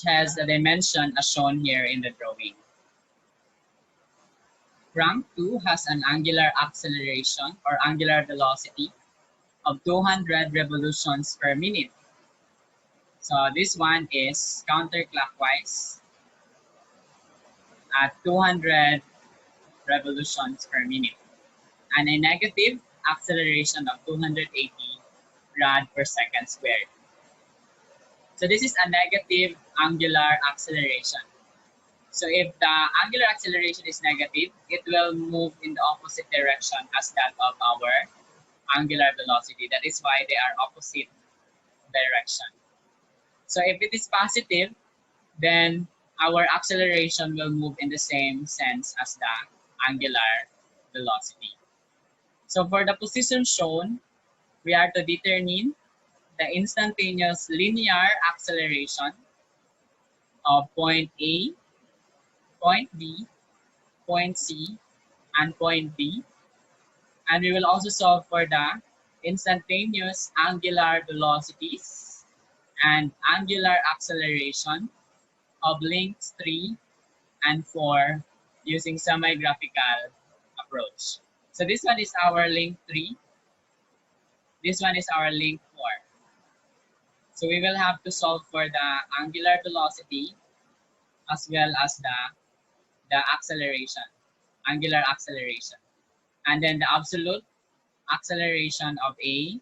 has a dimension as shown here in the drawing. Crank 2 has an angular acceleration or angular velocity of 200 revolutions per minute. So this one is counterclockwise at 200 revolutions per minute, and a negative acceleration of 280 rad per second squared. So this is a negative angular acceleration. So if the angular acceleration is negative, it will move in the opposite direction as that of our angular velocity. That is why they are opposite direction. So if it is positive, then our acceleration will move in the same sense as the angular velocity. So for the position shown, we are to determine the instantaneous linear acceleration of point A, point B, point C, and point D. And we will also solve for the instantaneous angular velocities and angular acceleration of links 3 and 4 using semi-graphical approach. So this one is our link 3. This one is our link 4. So we will have to solve for the angular velocity as well as the acceleration, angular acceleration. And then the absolute acceleration of A,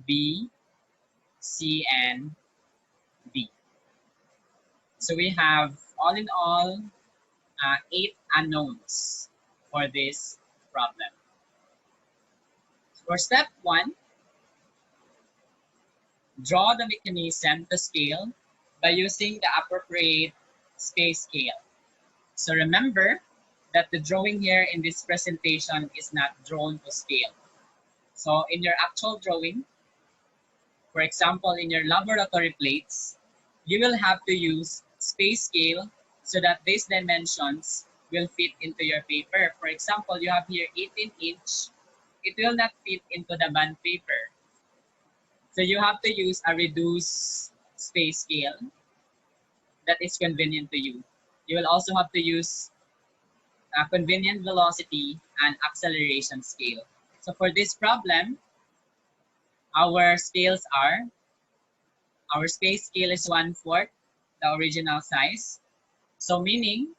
B, C, and D. So we have all in all 8 unknowns for this problem. For step 1, draw the mechanism to scale by using the appropriate space scale. So remember that the drawing here in this presentation is not drawn to scale. So in your actual drawing, for example, in your laboratory plates, you will have to use space scale so that these dimensions will fit into your paper. For example, you have here 18-inch. It will not fit into the bond paper. So you have to use a reduced space scale that is convenient to you. You will also have to use a convenient velocity and acceleration scale. So for this problem, our scales are, our space scale is 1/4 the original size. So meaning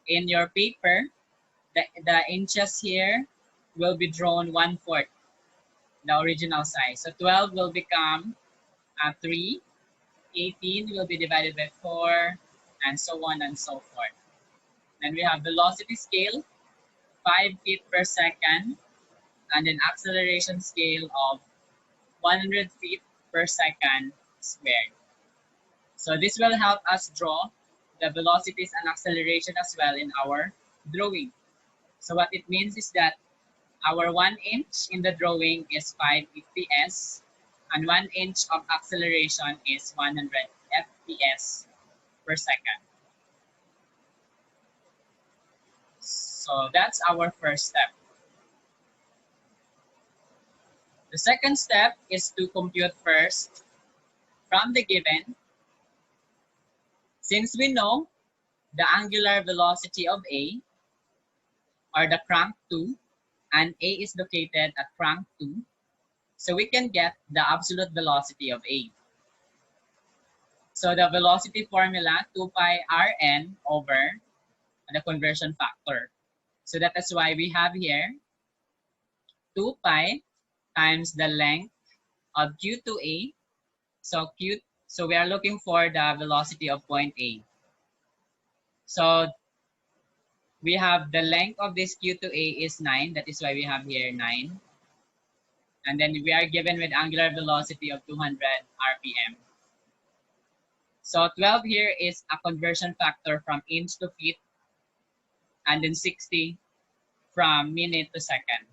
in your paper, the inches here will be drawn 1/4 the original size. So 12 will become 3, 18 will be divided by 4, and so on and so forth. Then we have velocity scale, 5 feet per second, and then acceleration scale of 100 feet per second squared. So this will help us draw the velocities and acceleration as well in our drawing. So what it means is that our 1 inch in the drawing is 5 fps, and 1 inch of acceleration is 100 fps per second. So that's our first step. The second step is to compute first from the given. Since we know the angular velocity of A, or the crank 2, and A is located at crank 2, so we can get the absolute velocity of A. So the velocity formula, 2 pi Rn over the conversion factor. So that is why we have here 2 pi times the length of Q2A. So we are looking for the velocity of point A. So we have the length of this Q2A is 9. That is why we have here 9. And then we are given with angular velocity of 200 RPM. So 12 here is a conversion factor from inch to feet, and then 60 from minute to second.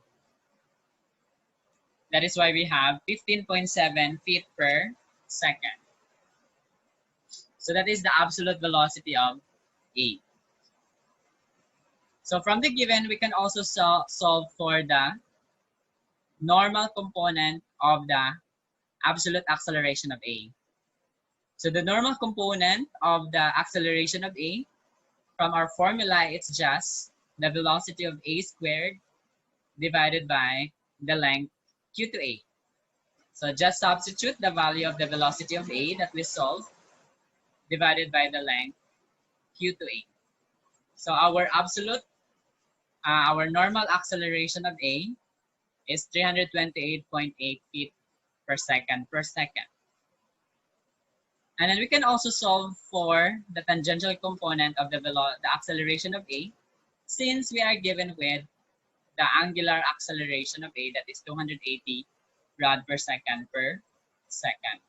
That is why we have 15.7 feet per second. So that is the absolute velocity of A. So from the given, we can also solve for the normal component of the absolute acceleration of A. So the normal component of the acceleration of A, from our formula, it's just the velocity of A squared divided by the length Q to A. So just substitute the value of the velocity of A that we solved divided by the length Q to A. So our our normal acceleration of A is 328.8 feet per second per second. And then we can also solve for the tangential component of the acceleration of A, since we are given with the angular acceleration of A, that is 280 rad per second per second.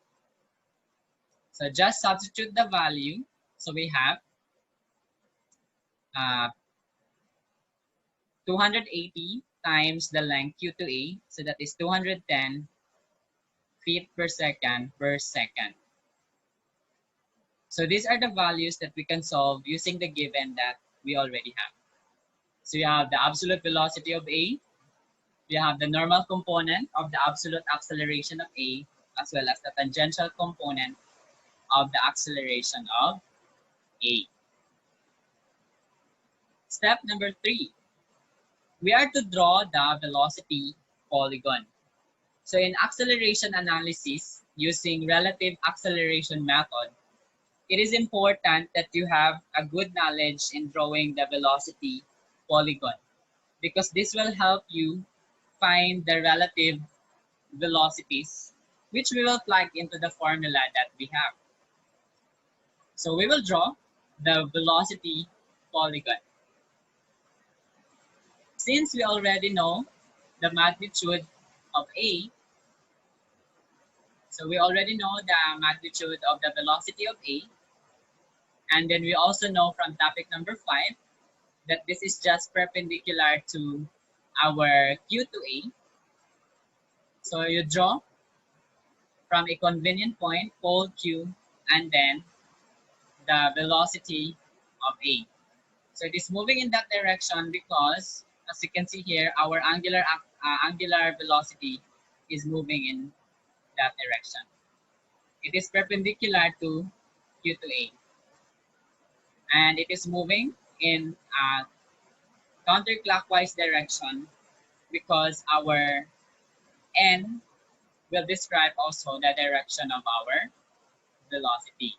So just substitute the value. So we have 280 times the length Q to A, so that is 210 feet per second per second. So these are the values that we can solve using the given that we already have. So you have the absolute velocity of A, you have the normal component of the absolute acceleration of A, as well as the tangential component of the acceleration of A. Step number 3, we are to draw the velocity polygon. So in acceleration analysis, using relative acceleration method, it is important that you have a good knowledge in drawing the velocity polygon, because this will help you find the relative velocities, which we will plug into the formula that we have. So we will draw the velocity polygon. Since we already know the magnitude of A, so we already know the magnitude of the velocity of A, and then we also know from topic number 5 that this is just perpendicular to our Q to A. So you draw from a convenient point, pole Q, and then the velocity of A. So it is moving in that direction because, as you can see here, our angular velocity is moving in that direction. It is perpendicular to Q to A, and it is moving in a counterclockwise direction because our N will describe also the direction of our velocity.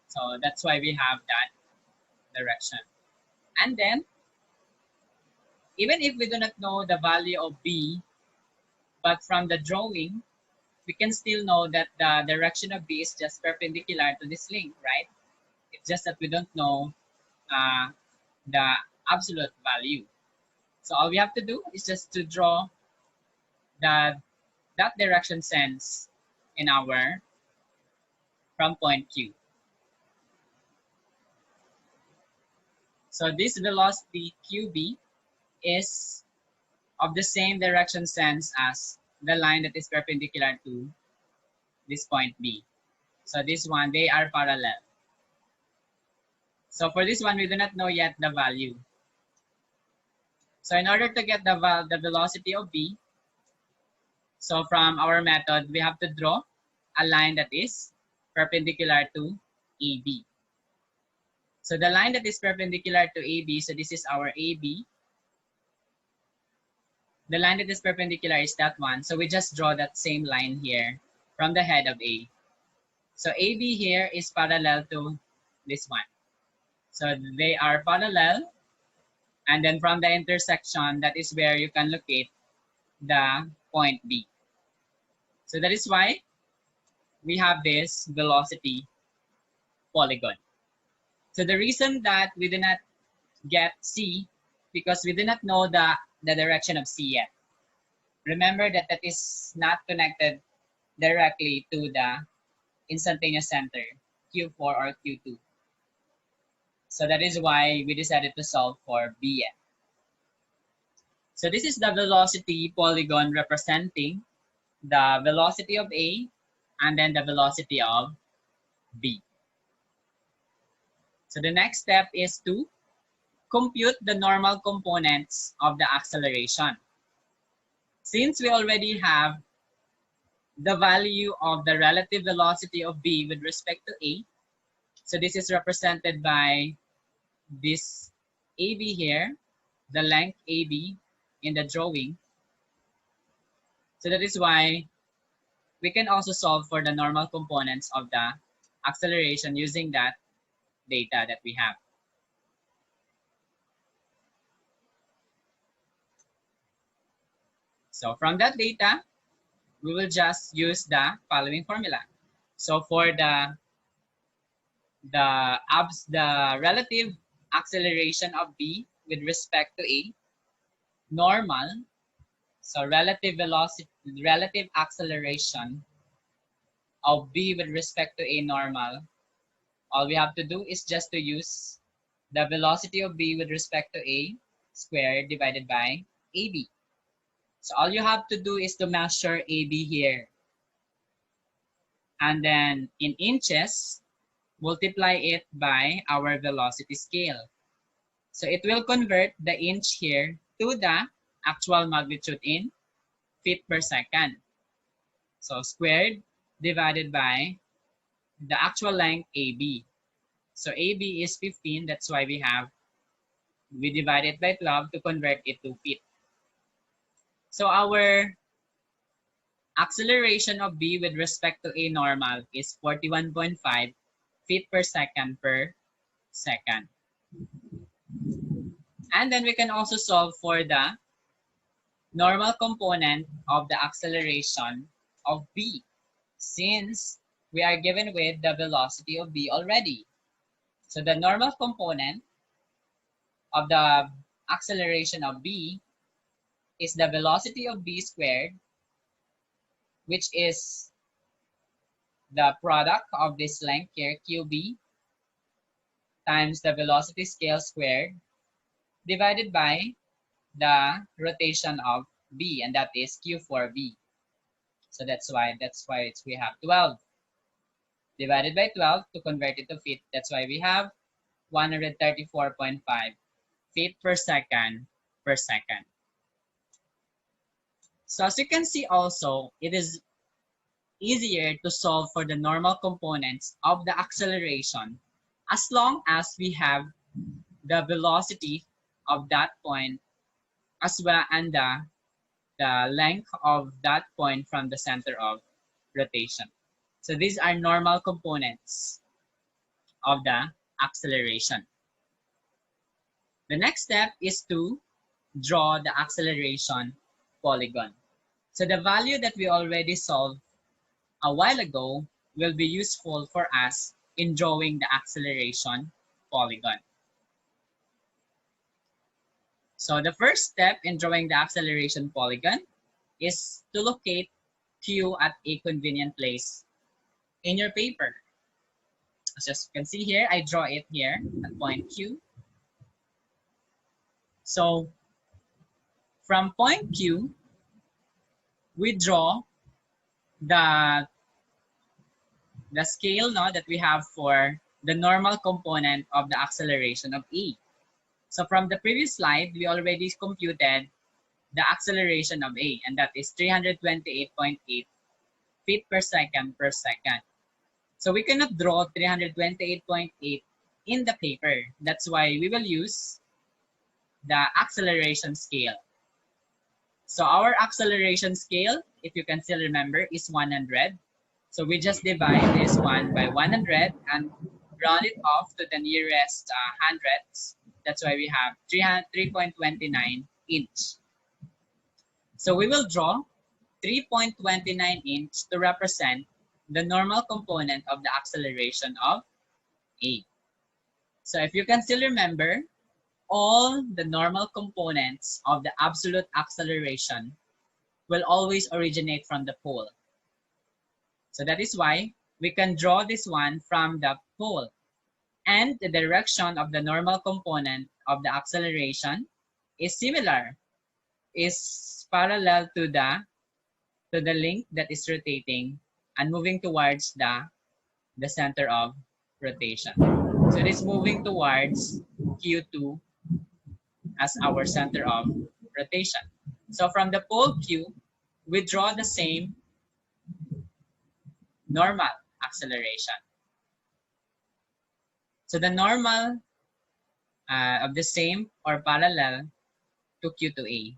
So that's why we have that direction. And then, even if we do not know the value of B, but from the drawing, we can still know that the direction of B is just perpendicular to this link, right? It's just that we don't know the absolute value. So all we have to do is just to draw that direction sense in our from point Q. So this velocity QB is of the same direction sense as the line that is perpendicular to this point B. So this one, they are parallel. So for this one, we do not know yet the value. So in order to get the velocity of B, so from our method, we have to draw a line that is perpendicular to AB. So the line that is perpendicular to AB, so this is our AB. The line that is perpendicular is that one. So we just draw that same line here from the head of A. So AB here is parallel to this one. So they are parallel. And then from the intersection, that is where you can locate the point B. So that is why we have this velocity polygon. So the reason that we did not get C, because we did not know the direction of C yet. Remember that that is not connected directly to the instantaneous center, Q4 or Q2. So that is why we decided to solve for BN. So this is the velocity polygon representing the velocity of A and then the velocity of B. So the next step is to compute the normal components of the acceleration. Since we already have the value of the relative velocity of B with respect to A. So this is represented by this AB here, the length AB in the drawing. So that is why we can also solve for the normal components of the acceleration using that data that we have. So from that data, we will just use the following formula. So for the relative acceleration of B with respect to A, normal, so relative velocity, relative acceleration of B with respect to A normal, all we have to do is just to use the velocity of B with respect to A squared divided by AB. So all you have to do is to measure AB here. And then in inches, multiply it by our velocity scale. So it will convert the inch here to the actual magnitude in feet per second. So squared divided by the actual length AB. So AB is 15, that's why we divide it by 12 to convert it to feet. So our acceleration of B with respect to A normal is 41.5 feet per second per second. And then we can also solve for the normal component of the acceleration of B, since we are given with the velocity of B already. So the normal component of the acceleration of B is the velocity of B squared, which is the product of this length here, QB, times the velocity scale squared, divided by the rotation of B, and that is Q4B. So that's why we have 12 divided by 12 to convert it to feet. That's why we have 134.5 feet per second per second. So as you can see also, it is easier to solve for the normal components of the acceleration as long as we have the velocity of that point as well and the length of that point from the center of rotation. So these are normal components of the acceleration. The next step is to draw the acceleration polygon. So the value that we already solved a while ago will be useful for us in drawing the acceleration polygon. So the first step in drawing the acceleration polygon is to locate Q at a convenient place in your paper. As you can see here, I draw it here at point Q. So from point Q, we draw the scale that we have for the normal component of the acceleration of E. So from the previous slide, we already computed the acceleration of A, and that is 328.8 feet per second per second. So we cannot draw 328.8 in the paper. That's why we will use the acceleration scale. So our acceleration scale, if you can still remember, is 100. So we just divide this one by 100 and round it off to the nearest hundreds. That's why we have 3.29 inch. So we will draw 3.29 inch to represent the normal component of the acceleration of A. So if you can still remember, all the normal components of the absolute acceleration will always originate from the pole. So that is why we can draw this one from the pole. And the direction of the normal component of the acceleration is similar, is parallel to the link that is rotating and moving towards the center of rotation. So it is moving towards Q2 as our center of rotation. So from the pole Q, we draw the same normal acceleration. So the normal of the same or parallel to q to a.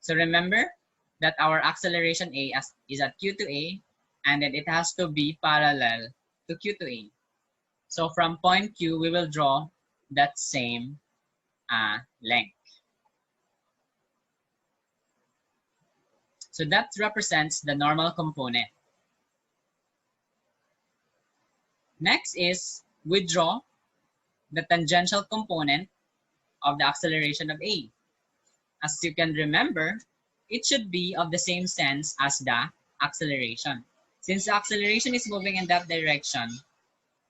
So remember that our acceleration a is at q to a, and then it has to be parallel to q to a. So from point q, we will draw that same length. So that represents the normal component. Next is we draw the tangential component of the acceleration of A. As you can remember, it should be of the same sense as the acceleration. Since the acceleration is moving in that direction,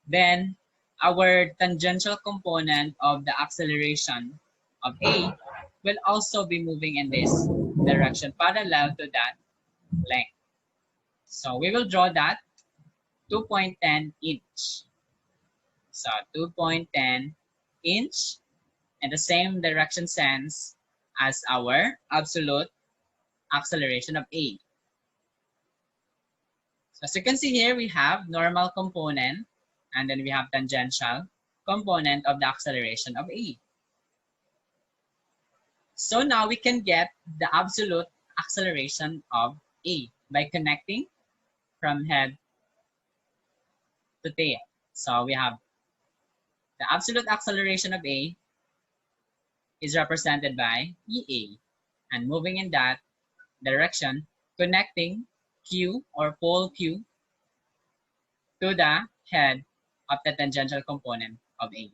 then our tangential component of the acceleration of A will also be moving in this direction parallel to that length. So we will draw that 2.10 inch. So 2.10 inch in the same direction sense as our absolute acceleration of A. So as you can see here, we have normal component and then we have tangential component of the acceleration of A. So now we can get the absolute acceleration of A by connecting from head to tail. So we have the absolute acceleration of A is represented by EA, and moving in that direction, connecting Q or pole Q to the head of the tangential component of A.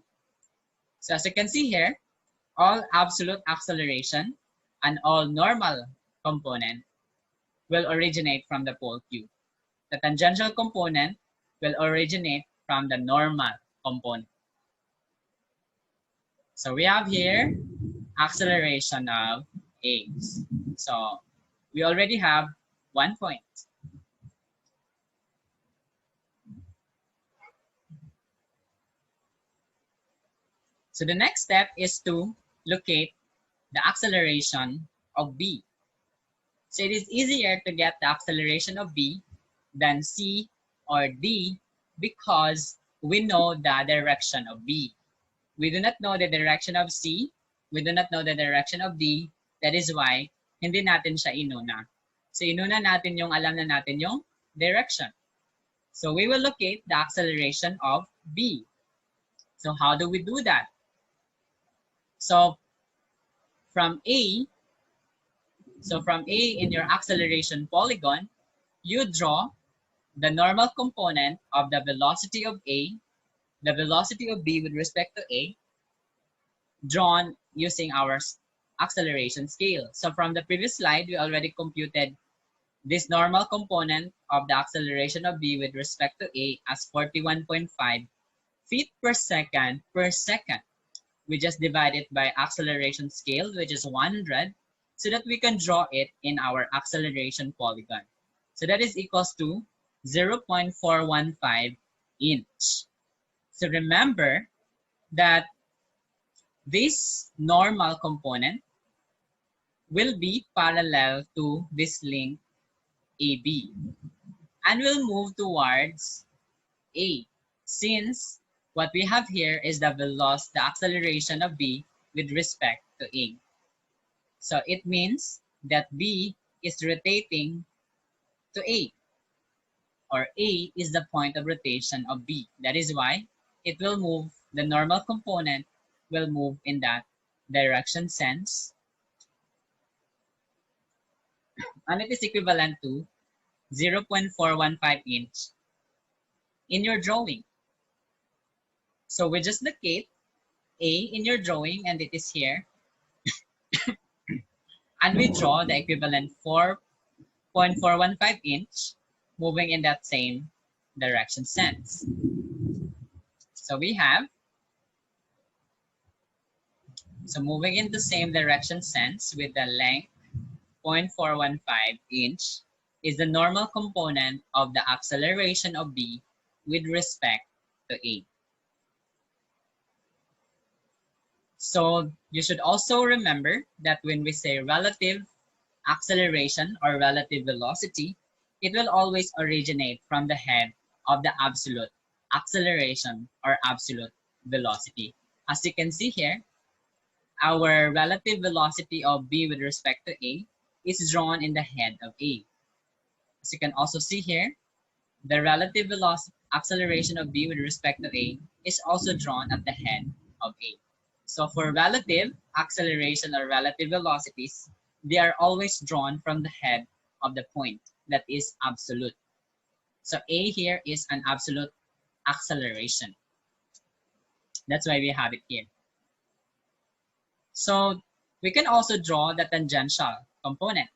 So as you can see here, all absolute acceleration and all normal component will originate from the pole Q. The tangential component will originate from the normal component. So we have here acceleration of A. So we already have 1 point. So the next step is to locate the acceleration of B. So it is easier to get the acceleration of B than C or D because we know the direction of B. We do not know the direction of C. We do not know the direction of D. That is why hindi natin siya inuna. So inuna natin yung alam na natin yung direction. So we will locate the acceleration of B. So how do we do that? So from A in your acceleration polygon, you draw the normal component of the velocity of A, the velocity of B with respect to A, drawn using our acceleration scale. So from the previous slide, we already computed this normal component of the acceleration of B with respect to A as 41.5 feet per second per second. We just divide it by acceleration scale, which is 100, so that we can draw it in our acceleration polygon. So that is equals to 0.415 inch. So remember that this normal component will be parallel to this link AB and will move towards A, since what we have here is the velocity, the acceleration of B with respect to A. So it means that B is rotating to A, or A is the point of rotation of B. That is why it will move, the normal component will move in that direction sense. And it is equivalent to 0.415 inch in your drawing. So we just locate A in your drawing, and it is here. And we draw the equivalent 4.415 inch moving in that same direction sense. So we have, so moving in the same direction sense with the length 0.415 inch is the normal component of the acceleration of B with respect to A. So you should also remember that when we say relative acceleration or relative velocity, it will always originate from the head of the absolute acceleration or absolute velocity. As you can see here, our relative velocity of b with respect to a is drawn in the head of a. As you can also see here, the relative velocity acceleration of b with respect to a is also drawn at the head of a. So for relative acceleration or relative velocities, they are always drawn from the head of the point that is absolute. So a here is an absolute acceleration. That's why we have it here. So we can also draw the tangential component.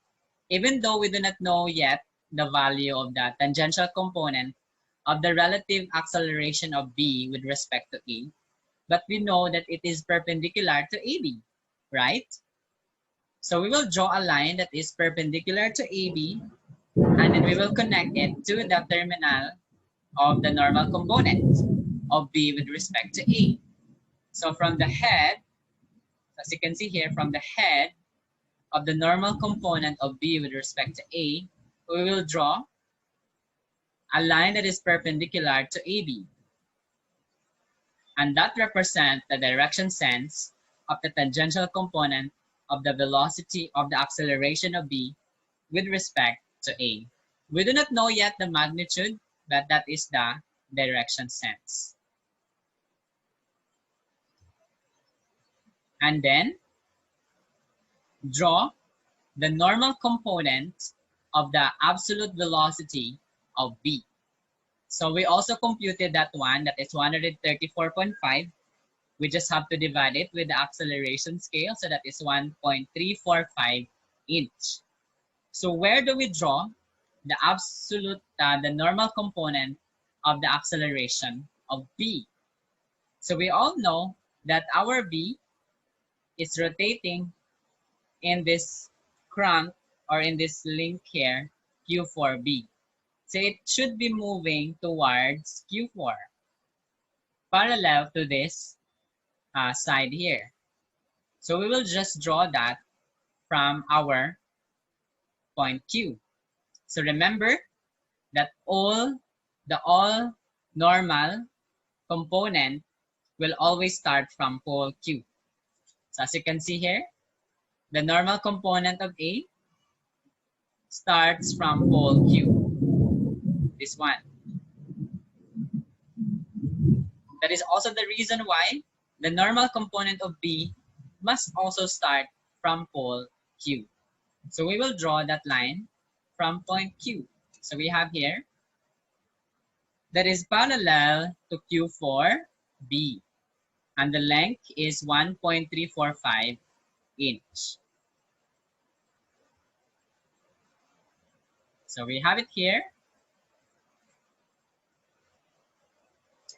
Even though we do not know yet the value of the tangential component of the relative acceleration of b with respect to a, but we know that it is perpendicular to AB, right? So we will draw a line that is perpendicular to AB, and then we will connect it to the terminal of the normal component of B with respect to A. So from the head, as you can see here, from the head of the normal component of B with respect to A, we will draw a line that is perpendicular to AB. And that represents the direction sense of the tangential component of the velocity of the acceleration of B with respect to A. We do not know yet the magnitude, but that is the direction sense. And then draw the normal component of the absolute velocity of B. So we also computed that one, that is 134.5. We just have to divide it with the acceleration scale, so that is 1.345 inch. So where do we draw the absolute, the normal component of the acceleration of B? So we all know that our B is rotating in this crank or in this link here, Q4B. So it should be moving towards Q4, parallel to this side here. So we will just draw that from our point Q. So remember that all normal component will always start from pole Q. So as you can see here, the normal component of A starts from pole Q, this one. That is also the reason why the normal component of B must also start from pole Q. So we will draw that line from point Q. So we have here that is parallel to Q4B, and the length is 1.345 inch. So we have it here.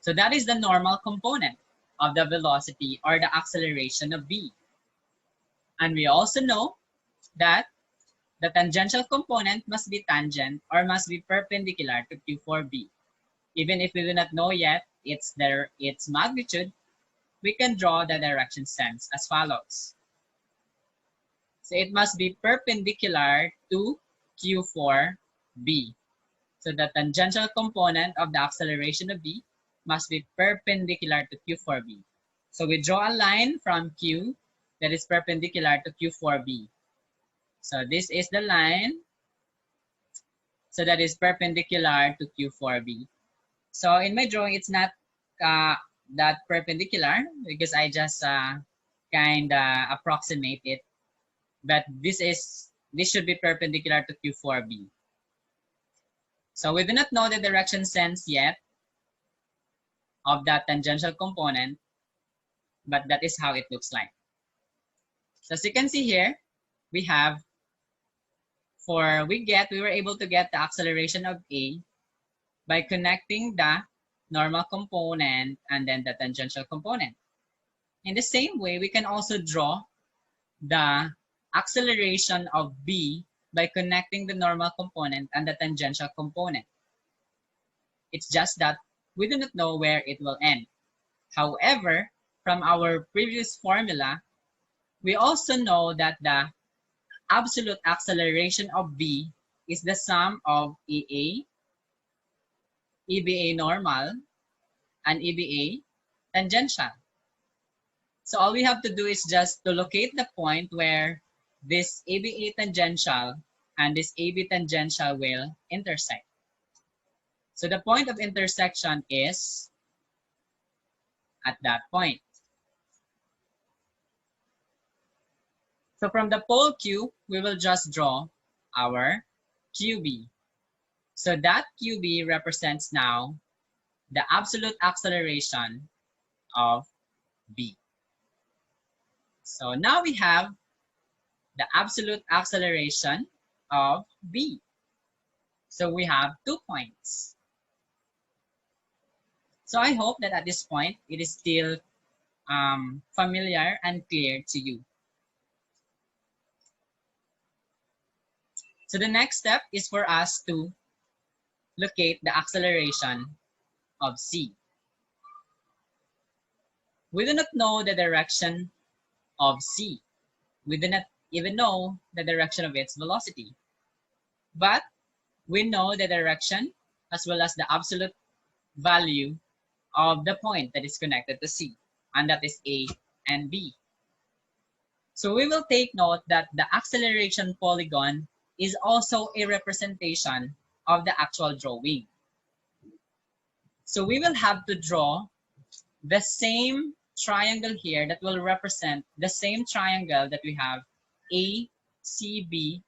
So that is the normal component of the velocity or the acceleration of B. And we also know that the tangential component must be tangent or must be perpendicular to Q4B. Even if we do not know yet its magnitude, we can draw the direction sense as follows. So it must be perpendicular to Q4B. So the tangential component of the acceleration of B must be perpendicular to Q4B. So we draw a line from Q that is perpendicular to Q4B. So this is the line. So that is perpendicular to Q4B. So in my drawing, it's not that perpendicular because I just kind of approximate it. But this should be perpendicular to Q4B. So we do not know the direction sense yet of that tangential component, but that is how it looks like. So as you can see here, we have, we were able to get the acceleration of A by connecting the normal component and then the tangential component. In the same way, we can also draw the acceleration of B by connecting the normal component and the tangential component. It's just that we do not know where it will end. However, from our previous formula, we also know that the absolute acceleration of B is the sum of EA, EBA normal, and EBA tangential. So all we have to do is just to locate the point where this ABA tangential and this AB tangential will intersect. So the point of intersection is at that point. So from the pole Q, we will just draw our QB. So that QB represents now the absolute acceleration of B. So now we have the absolute acceleration of B. So we have 2 points. So I hope that at this point, it is still familiar and clear to you. So the next step is for us to locate the acceleration of C. We do not know the direction of C. We do not even know the direction of its velocity. But we know the direction as well as the absolute value of the point that is connected to C, and that is A and B. So we will take note that the acceleration polygon is also a representation of the actual drawing. So we will have to draw the same triangle here that will represent the same triangle that we have ACB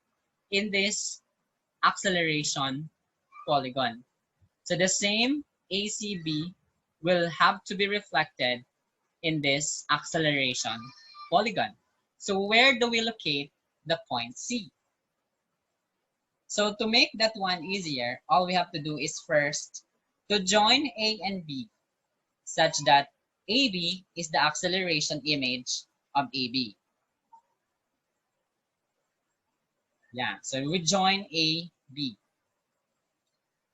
in this acceleration polygon. So the same ACB will have to be reflected in this acceleration polygon. So where do we locate the point C? So to make that one easier, all we have to do is first to join A and B such that AB is the acceleration image of AB. Yeah, so we join AB.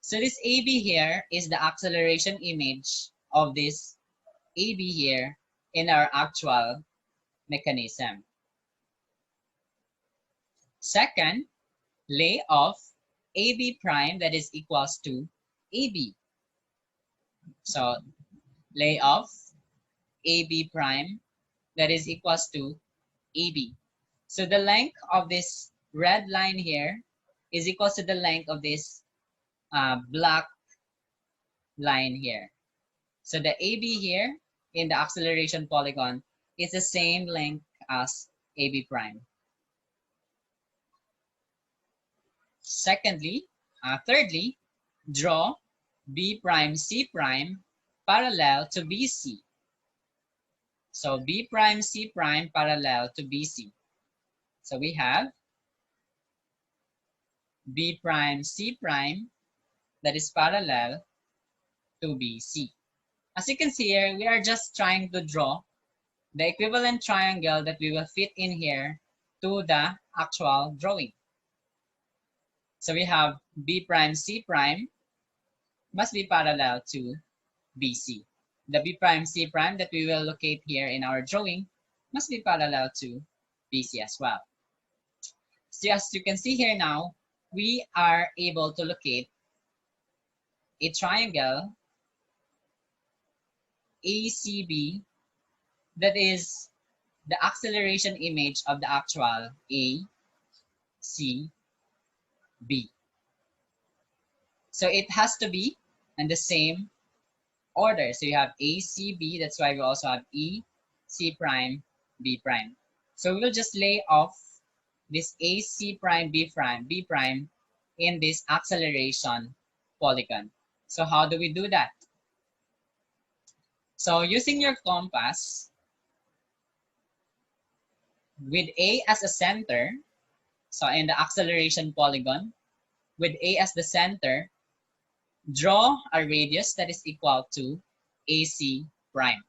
So this AB here is the acceleration image of this AB here in our actual mechanism. Second, lay off AB prime that is equals to AB. So lay off AB prime that is equals to AB. So the length of this red line here is equals to the length of this black line here. So the AB here in the acceleration polygon is the same length as AB prime. Thirdly, draw B prime C prime parallel to BC. So B prime C prime parallel to BC. So we have B prime C prime that is parallel to BC. As you can see here, we are just trying to draw the equivalent triangle that we will fit in here to the actual drawing. So we have B prime C prime must be parallel to BC. The B prime C prime that we will locate here in our drawing must be parallel to BC as well. So as you can see here now, we are able to locate a triangle ACB that is the acceleration image of the actual ACB. So it has to be in the same order. So you have ACB, that's why we also have EC prime, B prime. So we will just lay off this AC prime, B prime in this acceleration polygon. So how do we do that? So using your compass, with A as a center, so in the acceleration polygon, with A as the center, draw a radius that is equal to AC prime.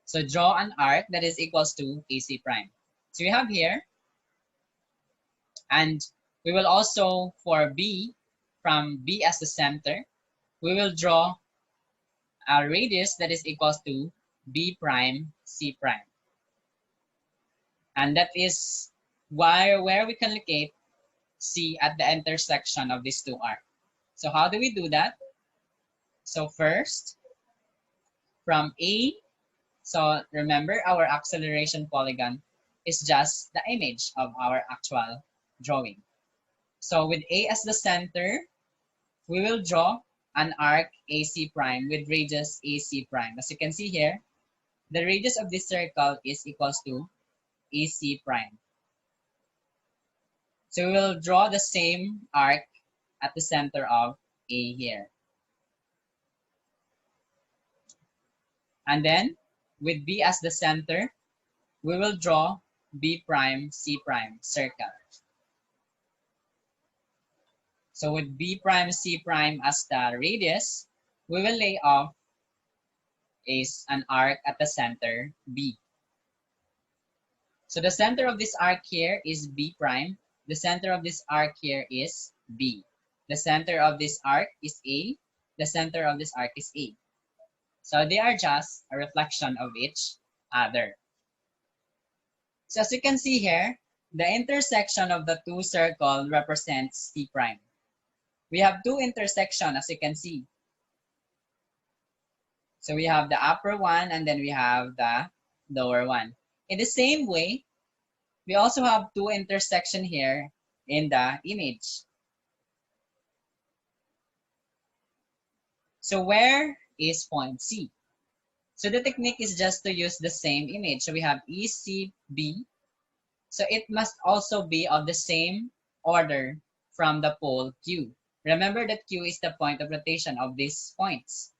So draw an arc that is equals to AC prime. So we have here, and we will also, for B, from B as the center, we will draw a radius that is equals to B prime C prime. And that is where we can locate C at the intersection of these two arcs. So how do we do that? So first, from A, so remember our acceleration polygon is just the image of our actual drawing. So with A as the center, we will draw an arc AC prime with radius AC prime. As you can see here, the radius of this circle is equals to AC prime. So we will draw the same arc at the center of A here. And then with B as the center, we will draw B prime, C prime circle. So with B prime, C prime as the radius, we will lay off an arc at the center, B. So the center of this arc here is B prime. The center of this arc here is B. The center of this arc is A. The center of this arc is A. So they are just a reflection of each other. So as you can see here, the intersection of the two circles represents C prime. We have two intersections, as you can see. So we have the upper one and then we have the lower one. In the same way, we also have two intersections here in the image. So where is point C? So the technique is just to use the same image. So we have ECB. So it must also be of the same order from the pole Q. Remember that Q is the point of rotation of these points.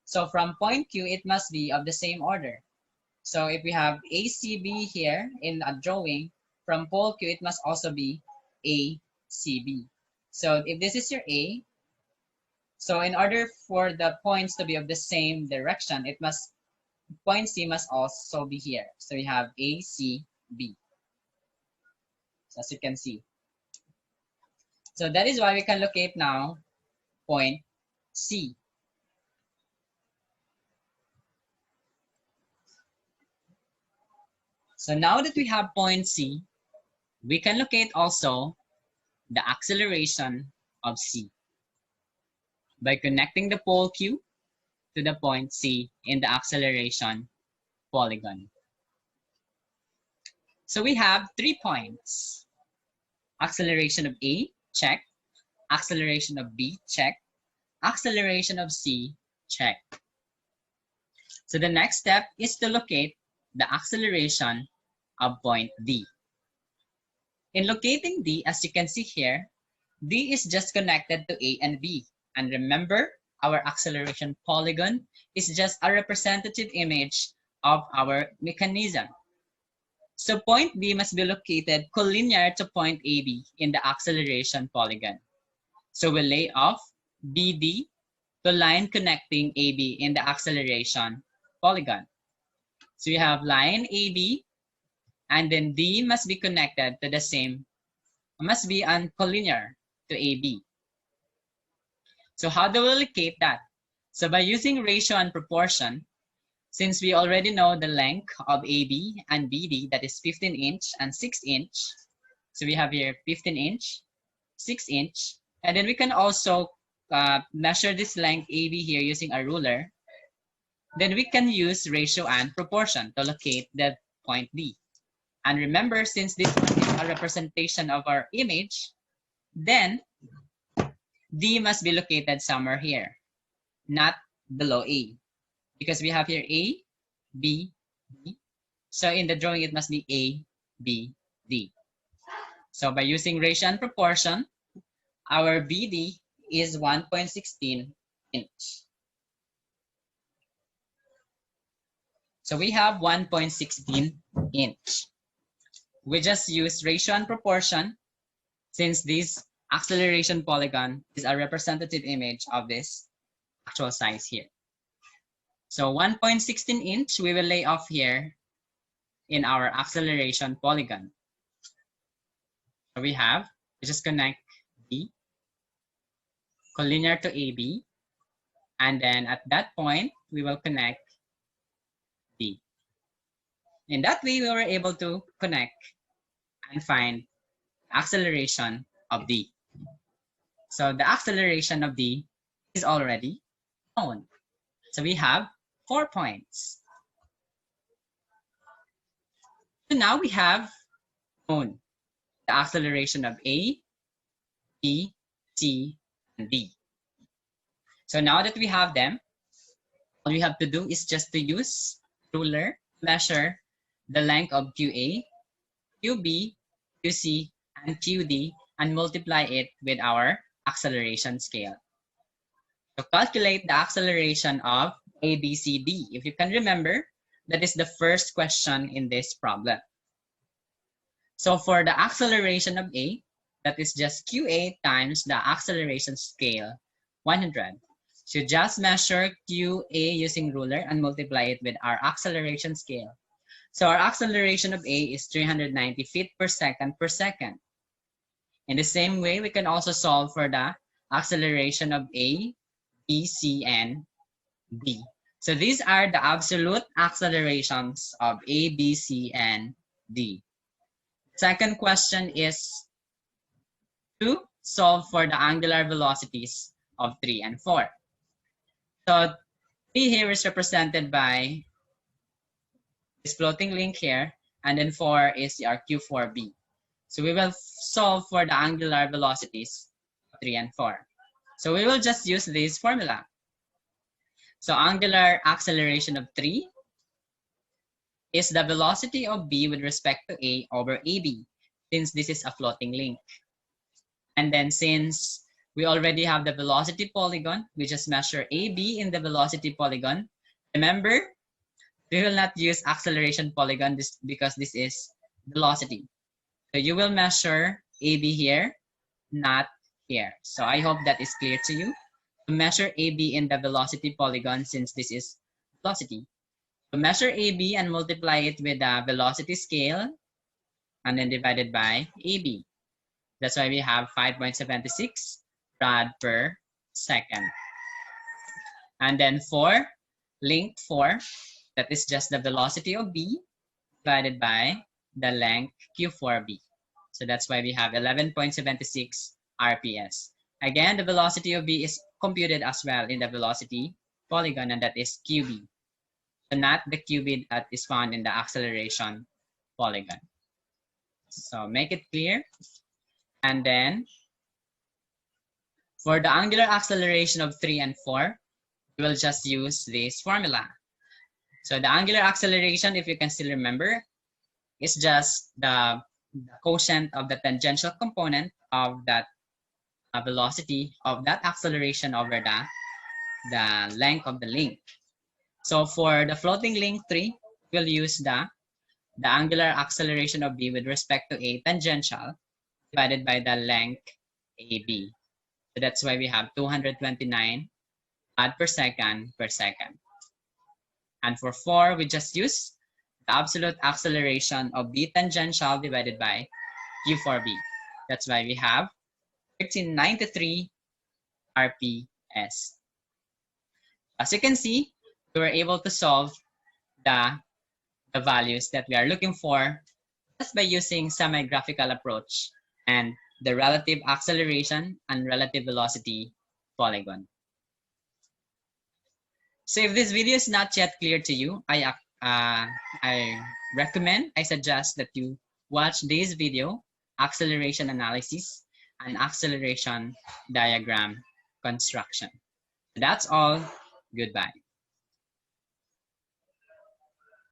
So from point Q, it must be of the same order. So if we have ACB here in a drawing, from pole Q, it must also be ACB. So if this is your A, so in order for the points to be of the same direction, point C must also be here. So we have ACB. So as you can see. So that is why we can locate now point C. So now that we have point C, we can locate also the acceleration of C by connecting the pole Q to the point C in the acceleration polygon. So we have 3 points. Acceleration of A, check. Acceleration of B, check. Acceleration of C, check. So the next step is to locate the acceleration of point D. In locating D, as you can see here, D is just connected to A and B. And remember, our acceleration polygon is just a representative image of our mechanism. So point D must be located collinear to point AB in the acceleration polygon. So we'll lay off BD to line connecting AB in the acceleration polygon. So you have line AB, and then D must be connected to the same, must be on collinear to AB. So how do we locate that? So by using ratio and proportion, since we already know the length of AB and BD, that is 15 inch and 6 inch. So we have here 15 inch, 6 inch, and then we can also measure this length AB here using a ruler. Then we can use ratio and proportion to locate the point D. And remember, since this is a representation of our image, then D must be located somewhere here, not below A. Because we have here A, B, D. So in the drawing, it must be A, B, D. So by using ratio and proportion, our BD is 1.16 inch. So we have 1.16 inch. We just use ratio and proportion since this acceleration polygon is a representative image of this actual size here. So 1.16 inch we will lay off here in our acceleration polygon. So we just connect B collinear to AB, and then at that point we will connect D. In that way we were able to connect and find acceleration of D. So the acceleration of D is already known. So we have 4 points. So now we have known the acceleration of A, B, C, and D. So now that we have them, all we have to do is just to use ruler, measure the length of QA, QB, QC, and QD, and multiply it with our acceleration scale. So calculate the acceleration of ABCD. If you can remember, that is the first question in this problem. So for the acceleration of A, that is just QA times the acceleration scale, 100. So just measure QA using ruler and multiply it with our acceleration scale. So our acceleration of A is 390 feet per second per second. In the same way, we can also solve for the acceleration of A, B, C, and D. So these are the absolute accelerations of A, B, C, and D. Second question is to solve for the angular velocities of 3 and 4. So 3 here is represented by this floating link here, and then 4 is our Q4B. So we will solve for the angular velocities of 3 and 4. So we will just use this formula. So angular acceleration of 3 is the velocity of B with respect to A over AB, since this is a floating link. And then since we already have the velocity polygon, we just measure AB in the velocity polygon. Remember, we will not use acceleration polygon because this is velocity. So you will measure AB here, not here. So I hope that is clear to you. To measure AB in the velocity polygon, since this is velocity. So measure AB and multiply it with the velocity scale and then divided by AB. That's why we have 5.76 rad per second. And then for length 4, that is just the velocity of B divided by the length Q4B. So that's why we have 11.76 RPS. Again, the velocity of B is computed as well in the velocity polygon, and that is QB. So not the QB that is found in the acceleration polygon. So make it clear. And then for the angular acceleration of 3 and 4, we will just use this formula. So the angular acceleration, if you can still remember, is just the quotient of the tangential component of that velocity of that acceleration over the length of the link. So for the floating link 3, we'll use the angular acceleration of B with respect to A tangential divided by the length AB. So that's why we have 229 rad per second per second. And for 4, we just use the absolute acceleration of B tangential divided by Q4B. That's why we have 1393 RPS. As you can see, we were able to solve the values that we are looking for just by using semi-graphical approach and the relative acceleration and relative velocity polygon. So if this video is not yet clear to you, I suggest that you watch this video, acceleration analysis and acceleration diagram construction. That's all. Goodbye.